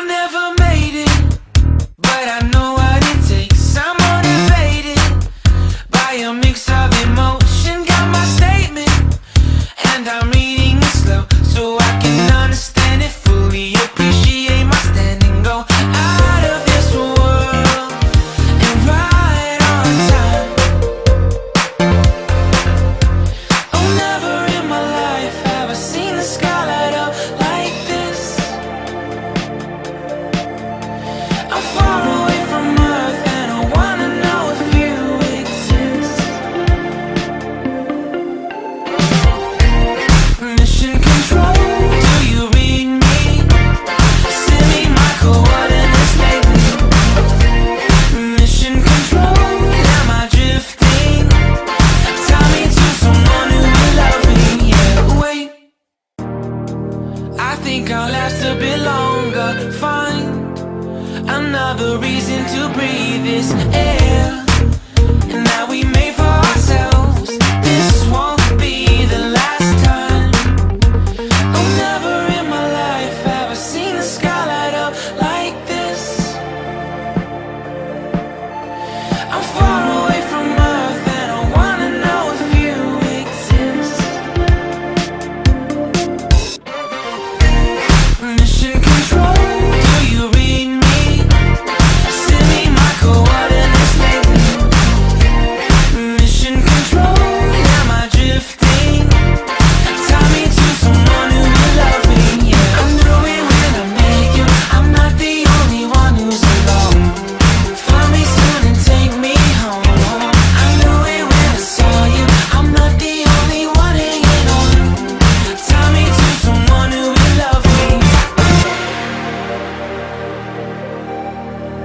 never made it, but I know what it takes. I'm motivated by a mix of emotion. Got my statement, and I'm reading it slow so I can understand it fully. Appreciate my standing, go out of this world and right on time. Oh, never in my life have I seen the sky light up like this. I'm far away from Earth and I wanna know if you exist. Mission control, do you read me? Send me my coordinates lately. Mission control, am I drifting? Tie me to someone who will love me. Yeah, wait, I think I'll last a bit longer. Find another reason to breathe this air, and that we made for ourselves.